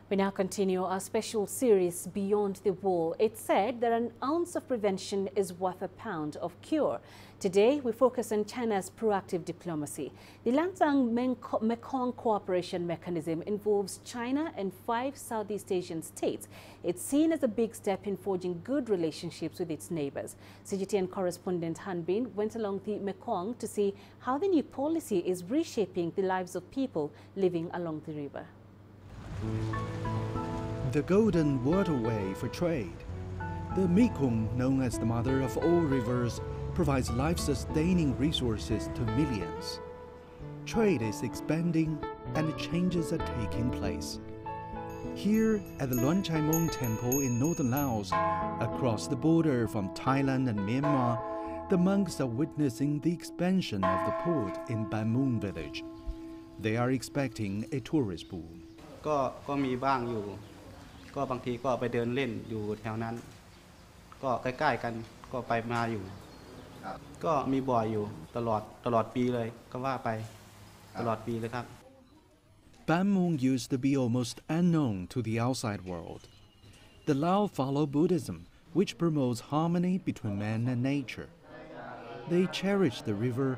We now continue our special series, Beyond the Wall. It's said that an ounce of prevention is worth a pound of cure. Today, we focus on China's proactive diplomacy. The Lancang-Mekong Cooperation Mechanism involves China and 5 Southeast Asian states. It's seen as a big step in forging good relationships with its neighbors. CGTN correspondent Han Bin went along the Mekong to see how the new policy is reshaping the lives of people living along the river. The golden waterway for trade. The Mekong, known as the mother of all rivers, provides life-sustaining resources to millions. Trade is expanding and changes are taking place. Here at the Lancang-Mekong Temple in northern Laos, across the border from Thailand and Myanmar, the monks are witnessing the expansion of the port in Ban Mueang village. They are expecting a tourist boom. ก็มีบ้างอยู่ก็บางทีก็ไปเดินเล่นอยู่แถวนั้นก็ใกล้ๆกันก็ไปมาอยู่ก็มีบ่อยอยู่ตลอดปีเลยก็ว่าไปตลอดปีเลยครับ Ban Mueang used to be almost unknown to the outside world. The Lao follow Buddhism, which promotes harmony between man and nature. They cherish the river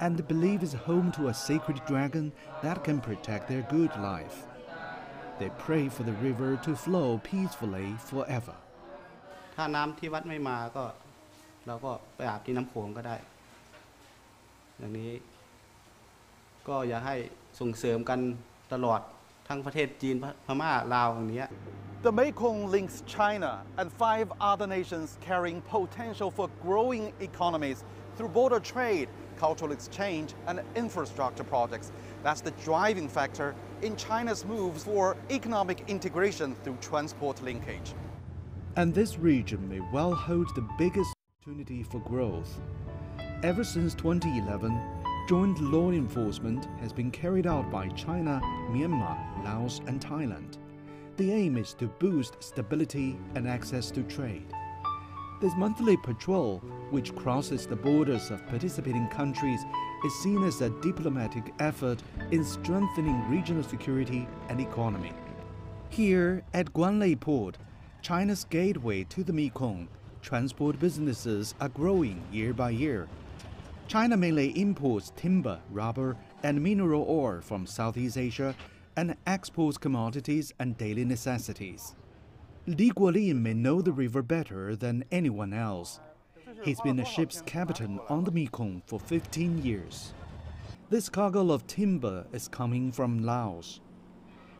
and believe it's home to a sacred dragon that can protect their good life. They pray for the river to flow peacefully forever. ถ้าน้ำที่วัดไม่มาก็เราก็ไปอาบที่น้ำโขงก็ได้อย่างนี้ก็อยากให้ส่งเสริมกันตลอดทั้งประเทศจีนพม่าลาวอย่างนี้ The Mekong links China and 5 other nations carrying potential for growing economies through border trade, cultural exchange, and infrastructure projects. That's the driving factor in China's moves for economic integration through transport linkage. And this region may well hold the biggest opportunity for growth. Ever since 2011, joint law enforcement has been carried out by China, Myanmar, Laos, and Thailand. The aim is to boost stability and access to trade. This monthly patrol, which crosses the borders of participating countries, is seen as a diplomatic effort in strengthening regional security and economy. Here at Guanlei Port, China's gateway to the Mekong, transport businesses are growing year by year. China mainly imports timber, rubber, and mineral ore from Southeast Asia and exports commodities and daily necessities. Li Guolin may know the river better than anyone else. He's been a ship's captain on the Mekong for 15 years. This cargo of timber is coming from Laos.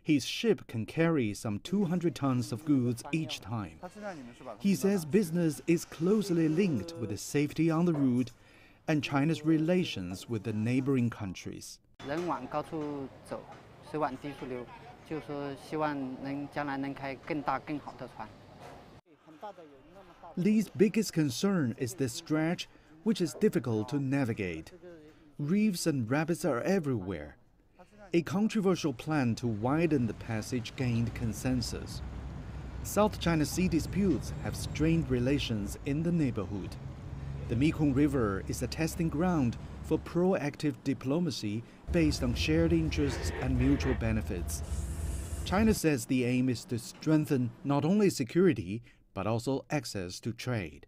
His ship can carry some 200 tons of goods each time. He says business is closely linked with the safety on the route and China's relations with the neighboring countries. Li's biggest concern is this stretch, which is difficult to navigate. Reefs and rapids are everywhere. A controversial plan to widen the passage gained consensus. South China Sea disputes have strained relations in the neighborhood. The Mekong River is a testing ground for proactive diplomacy based on shared interests and mutual benefits. China says the aim is to strengthen not only security, but also access to trade.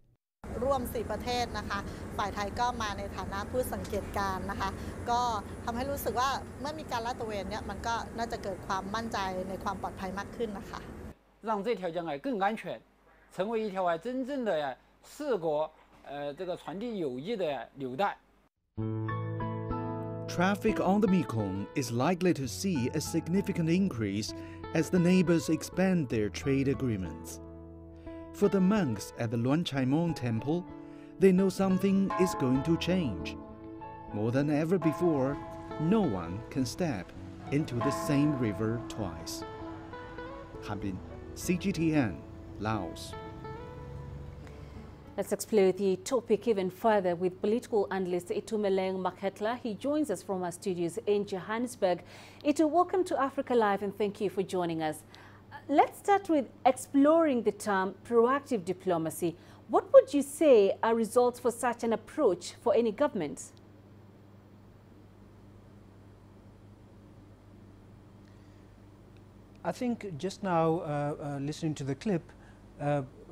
ร่วม4ประเทศนะคะฝ่ายไทยก็มาในฐานะผู้สังเกตการณ์นะคะก็ทำให้รู้สึกว่าเมื่อมีการลาดตระเวนเนี่ยมันก็น่าจะเกิดความมั่นใจในความปลอดภัยมากขึ้นนะคะ让这条江更安全成为一条真正的4国这个传递友谊的纽带 Traffic on the Mekong is likely to see a significant increase as the neighbors expand their trade agreements. For the monks at the Lancang-Mekong Temple, they know something is going to change. More than ever before, no one can step into the same river twice. Han Bin, CGTN, Laos. Let's explore the topic even further with political analyst Itumeleng Makhetla. He joins us from our studios in Johannesburg. Itu, welcome to Africa Live and thank you for joining us. Let's start with exploring the term proactive diplomacy. What would you say are results for such an approach for any government? I think just now, listening to the clip,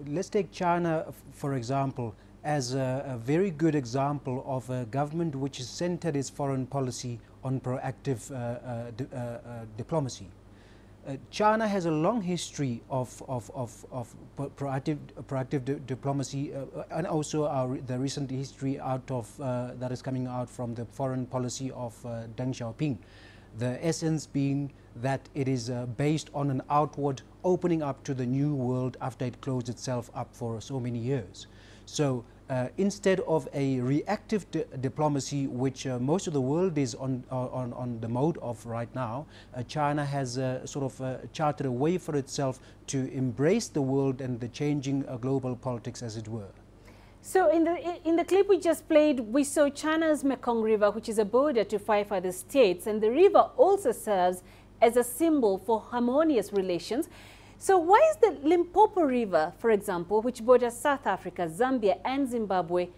let's take China, for example, as a very good example of a government which has centered its foreign policy on proactive diplomacy. China has a long history of proactive diplomacy, and also the recent history out of that is coming out from the foreign policy of Deng Xiaoping. The essence being that it is based on an outward opening up to the new world after it closed itself up for so many years. So instead of a reactive diplomacy, which most of the world is on the mode of right now, China has sort of charted a way for itself to embrace the world and the changing global politics, as it were. So in the clip we just played, we saw China's Mekong River, which is a border to 5 other states, and the river also serves as a symbol for harmonious relations. So why is the Limpopo River, for example, which borders South Africa, Zambia and Zimbabwe,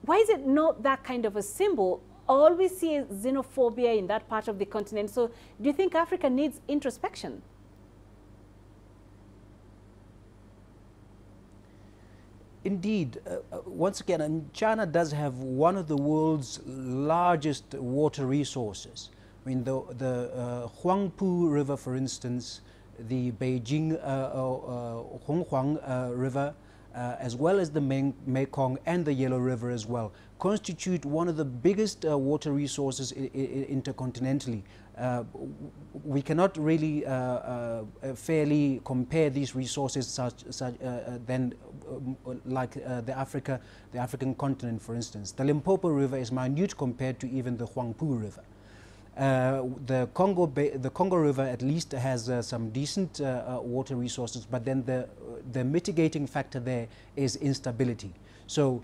why is it not that kind of a symbol? All we see is xenophobia in that part of the continent. So do you think Africa needs introspection? Indeed, once again, China does have one of the world's largest water resources. I mean, the Huangpu River, for instance, the Beijing Honghuang River, as well as the Mekong and the Yellow River as well, constitute one of the biggest water resources intercontinentally. We cannot really fairly compare these resources like the African continent, for instance. The Limpopo River is minute compared to even the Huangpu River. The Congo River at least has some decent water resources, but then the mitigating factor there is instability. So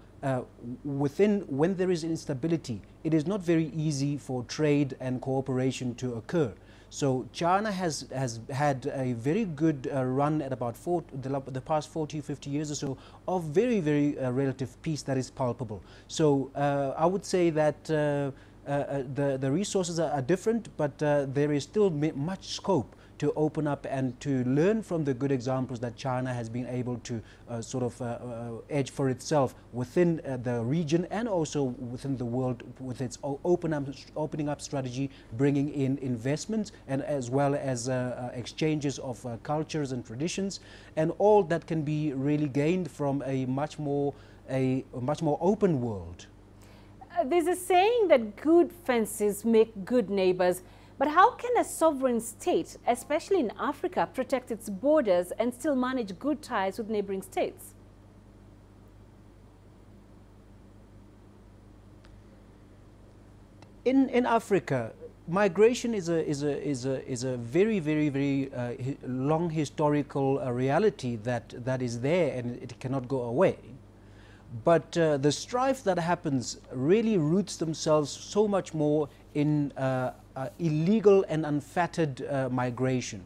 when there is instability, it is not very easy for trade and cooperation to occur. So China has had a very good run at about the past 40, 50 years or so of very, very relative peace that is palpable. So I would say that the resources are different, but there is still much scope to open up and to learn from the good examples that China has been able to sort of edge for itself within the region and also within the world with its opening up strategy, bringing in investments and as well as exchanges of cultures and traditions, and all that can be really gained from a much more open world. There's a saying that good fences make good neighbors. But how can a sovereign state, especially in Africa, protect its borders and still manage good ties with neighboring states? In Africa, migration is a very, very, very long historical reality that is there, and it cannot go away. But the strife that happens really roots themselves so much more in illegal and unfettered migration.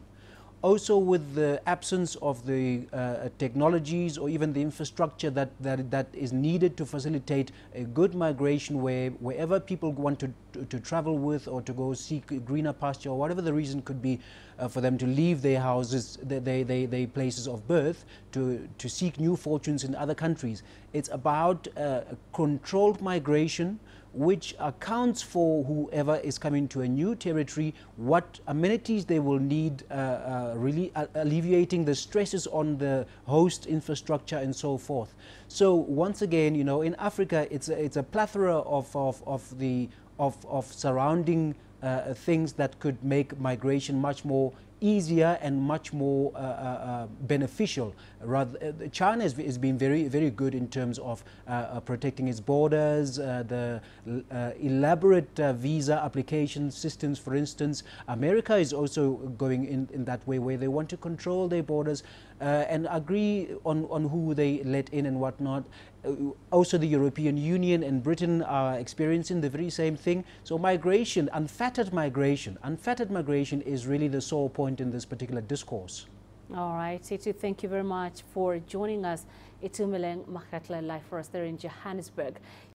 Also with the absence of the technologies or even the infrastructure that is needed to facilitate a good migration wherever people want to travel with or to go seek greener pasture or whatever the reason could be for them to leave their houses, their places of birth to seek new fortunes in other countries. It's about controlled migration, which accounts for whoever is coming to a new territory, what amenities they will need, really alleviating the stresses on the host infrastructure and so forth. So once again, you know, in Africa, it's a plethora of surrounding things that could make migration much more easier and much more beneficial. China has been very, very good in terms of protecting its borders, the elaborate visa application systems, for instance. America is also going in that way, where they want to control their borders and agree on who they let in and whatnot. Also the European Union and Britain are experiencing the very same thing. So migration, unfettered migration is really the sore point in this particular discourse. All right, Itu, thank you very much for joining us. Itu Meleng Makatla live for us there in Johannesburg.